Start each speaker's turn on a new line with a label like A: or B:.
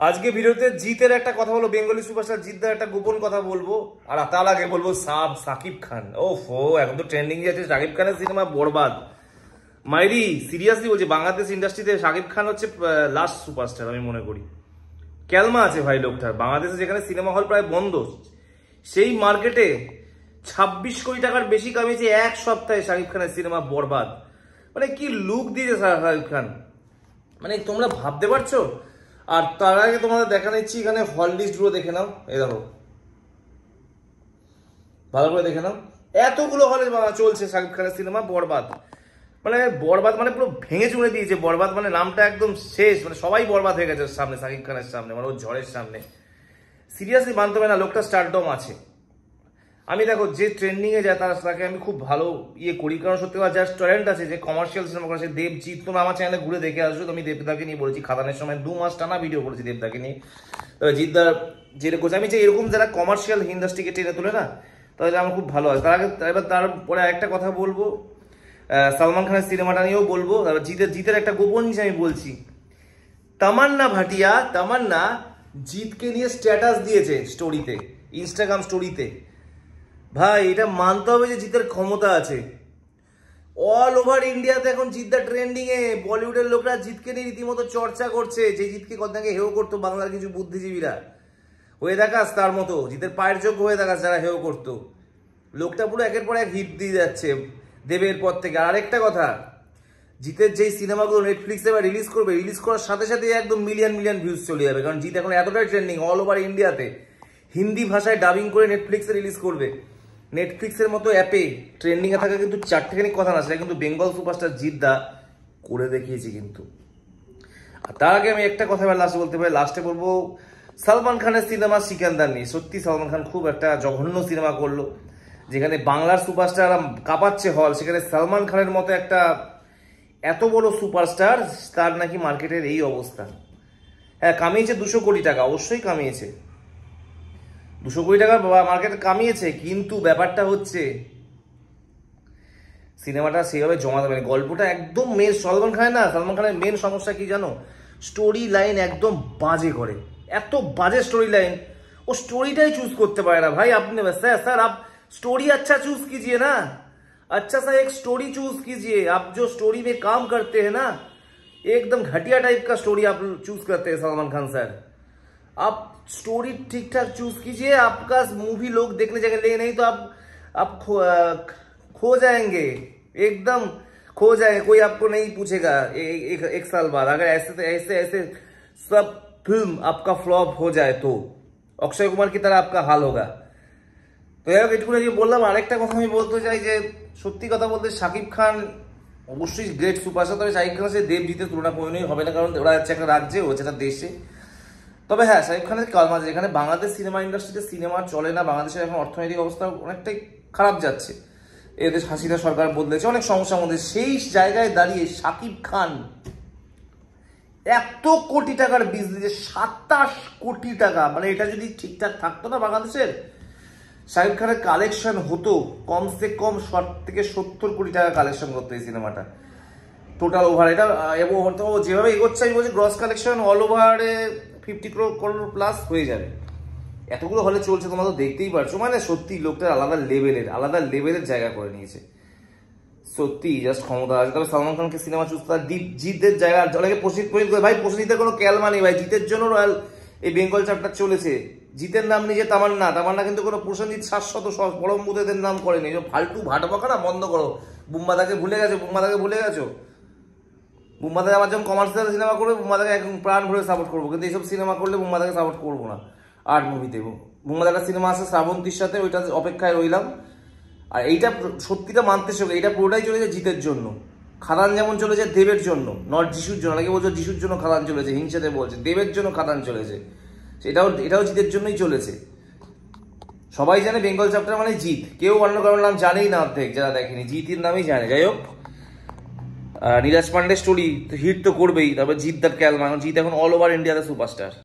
A: আজকে ভিডিওতে জিতের একটা কথা বলবো, বেঙ্গলি সুপারস্টার জিতদার একটা গোপন কথা বলবো। আর তার আগে বলবো সাকিব খান, ওফো এখন তো ট্রেন্ডিং যাচ্ছে সাকিব খানের সিনেমা বরবাদ। মাইরি সিরিয়াসলি বলছি, বাংলাদেশ ইন্ডাস্ট্রিতে সাকিব খান হচ্ছে লাস্ট সুপারস্টার আমি মনে করি। ক্যালমা আছে ভাই লোকটার। বাংলাদেশে যেখানে সিনেমা হল প্রায় বন্ধ, সেই মার্কেটে 26 কোটি টাকার বেশি কামিয়েছে এক সপ্তাহে সাকিব খানের সিনেমা বরবাদ। মানে কি লুক দিয়েছে সাকিব খান, মানে তোমরা ভাবতে পারছো। আর তার আগে তোমাদের দেখা নিচ্ছি এখানে হল লিস্ট গুলো দেখে নাও। এই দেখো, ভালো করে দেখে নাও, এতগুলো হলে চলছে সাকিব খানের সিনেমা বরবাদ। মানে বরবাদ মানে পুরো ভেঙে চুড়ে দিয়েছে বরবাদ, মানে নামটা একদম শেষ, মানে সবাই বরবাদ হয়ে গেছে সামনে, সাকিব খানের সামনে, মানে ওর ঝড়ের সামনে। সিরিয়াসলি মানতে হবে না, লোকটা স্টারডম আছে। আমি দেখো যে ট্রেন্ডিং এ যায় তাকে আমি খুব ভালো করি, কারণ সত্যি কথা যার ট্যালেন্ট আছে, যে কমার্শিয়াল সিনেমা করেছে। দেবজিৎ, তোমরা আমার চ্যানেলে ঘুরে দেখে আসছো, আমি দেবদাকে নিয়ে বলেছি খাদানের সময় 2 মাস টানা ভিডিও করেছি দেবদাকে নিয়ে। জিদ্দার যেরকম আমি যে এরকম যারা কমার্শিয়াল ইন্ডাস্ট্রিকে টেনে তোলে না, তাহলে আমার খুব ভালো আছে। তার আগে এবার তারপরে একটা কথা বলবো, সালমান খানের সিনেমাটা নিয়েও বলবো। তারপর জিতের একটা গোপন জিনিস আমি বলছি। তামান্না জিতকে নিয়ে স্ট্যাটাস দিয়েছে স্টোরিতে, ইনস্টাগ্রাম স্টোরিতে। ভাই এটা মানতে হবে যে জিতের ক্ষমতা আছে। অল ওভার ইন্ডিয়াতে এখন জিতদা ট্রেন্ডিং এ, বলিউডের লোকরা জিতকে নিয়ে রীতিমতো চর্চা করছে। যে জিতকে কতটাকে হেও করতো বাংলার কিছু বুদ্ধিজীবীরা, হয়ে দেখাস তার মতো, জিতের পায়ের যোগ্য হয়ে দেখাস যারা হেও করতো। লোকটা পুরো একের পর এক হিট দিয়ে যাচ্ছে দেবের পর থেকে। আর আরেকটা কথা, জিতের যেই সিনেমাগুলো নেটফ্লিক্সে এবার রিলিজ করবে, রিলিজ করার সাথে সাথে একদম মিলিয়ন মিলিয়ন ভিউজ চলে যাবে, কারণ জিত এখন এতটাই ট্রেন্ডিং অল ওভার ইন্ডিয়াতে। হিন্দি ভাষায় ডাবিং করে নেটফ্লিক্সে রিলিজ করবে। নেটফ্লিক্সের মতো অ্যাপে ট্রেন্ডিংয়ে থাকা কিন্তু চারটেখানি কথা না, সেটা কিন্তু বেঙ্গল সুপারস্টার জিতদা করে দেখিয়েছে কিন্তু। আর তার আগে আমি একটা কথা লাস্টে বলবো সালমান খানের সিনেমা সিকান্দার নিয়ে। সত্যি সালমান খান খুব একটা জঘন্য সিনেমা করলো, যেখানে বাংলার সুপারস্টার কাঁপাচ্ছে হল, সেখানে সালমান খানের মতো একটা এত বড় সুপারস্টার, তার নাকি মার্কেটের এই অবস্থা। হ্যাঁ কামিয়েছে 200 কোটি টাকা, অবশ্যই কামিয়েছে 200 কোটি টাকা মার্কেটে কামিয়েছে, কিন্তু ব্যাপারটা হচ্ছে সিনেমাটা সেভাবে জমা দেবে না। গল্পটা একদম মেন সালমান খানের মেন সমস্যা কি জানো? স্টোরি লাইন একদম বাজে করে, এত বাজে স্টোরি লাইন, ও স্টোরিটাই চুজ করতে পারে না ভাই। আপনি স্যার आप स्टोरी अच्छा चूज कीजिए ना, अच्छा सा एक स्टोरी चूज कीजिए। आप जो स्टोरी में काम करते हैं ना, एकदम घटिया टाइप का स्टोरी आप चूज करते हैं सलमान खान सर। आप स्टोरी ठीक ठाक चूज कीजिए, आपका मूवी लोग देखने जाएंगे, नहीं तो आप खो जाएंगे, एकदम खो जाएंगे। कोई आपको नहीं पूछेगा एक साल बाद, अगर ऐसे सब फिल्म आपका फ्लॉप हो जाए तो अक्षय कुमार की तरह आपका हाल होगा। তো এটুকু যে বললাম। আরেকটা কথা আমি বলতে চাই যে সত্যি কথা বলতে সাকিব খান অবশ্যই গ্রেট সুপারস্টার, তবে সাকিব খানের সাথে দেবজিতের তুলনা কোনোদিনই হবে না, কারণ ওরা হচ্ছে একটা রাজ্যে, ও হচ্ছে একটা দেশে। তবে হ্যাঁ সাকিব খানের কালমাজ, যেখানে বাংলাদেশ সিনেমা ইন্ডাস্ট্রিতে সিনেমা চলে না, বাংলাদেশের এখন অর্থনৈতিক অবস্থা অনেকটাই খারাপ যাচ্ছে, এদের হাসিনা সরকার বদলেছে, অনেক সমস্যার মধ্যে, সেই জায়গায় দাঁড়িয়ে সাকিব খান এত কোটি টাকার বিজনেস, 27 কোটি টাকা, মানে এটা যদি ঠিকঠাক থাকতো না বাংলাদেশের, সাকিব খানের কালেকশন হতো কমসে কম 60 থেকে 70 কোটি টাকা কালেকশন করতো এই সিনেমাটা টোটাল ওভার। এটা এবং যেভাবে এগোচ্ছে আমি বলছি গ্রস কালেকশন অল ওভারে 50 করোড় প্লাস হয়ে যাবে। এতগুলো হলে চলছে, তোমরা তো দেখতেই পারছো। মানে সত্যি লোকটা আলাদা লেভেলের জায়গা করে নিয়েছে, সত্যি জাস্ট ক্ষমতা আছে। তবে সালমান খানকে সিনেমা চুজ করা, জিতের জায়গা অনেকে প্রসিদ্ধ ভাই, প্রসিদ্ধের কোনো ক্যালমা নেই ভাই। জিতের জন্য রয়্যাল এই বেঙ্গল চ্যাপ্টার চলেছে। জিতের নাম নিজে তামান্না কিন্তু কোনো প্রসেনজিৎ শাশ্বত পরমবুদ্ধের নাম করেনি। ফালতু ভাটবকা না বন্ধ করো। বুম্বাদাকে ভুলে গেছো? বুম্বাদা আমার যখন কমার্শিয়াল সিনেমা করবে বুম্বাদাকে একদম প্রাণ ভরে সাপোর্ট করবো, কিন্তু এইসব সিনেমা করলে বুম্বাদাকে সাপোর্ট করবো না। আর্ট মুভিতে বুম্বাদার সিনেমা আছে শ্রাবন্তীর সাথে, ওইটা অপেক্ষায় রইলাম। আর এইটা সত্যিটা মানতে হবে, এইটা পুরোটাই চলেছে জিতের জন্য। খাদান যেমন চলেছে দেবের জন্য, নট যিশুর জন্য। নাকি বলছো যিশুর জন্য খাদান চলেছে, হিংসাতে বলছে, দেবের জন্য খাদান চলেছে, এটাও জিতের জন্যই চলেছে। সবাই জানে বেঙ্গল চ্যাপ্টার মানে জিত, কেউ অন্য কারোর নাম জানেই না, অর্ধেক যারা দেখেনি জিতের নামই জানে। যাই হোক, নীরাজ পান্ডের স্টোরি হিট তো করবেই, তারপর জিত দ্য ক্যালমা, জিত এখন অল ওভার ইন্ডিয়াতে সুপারস্টার।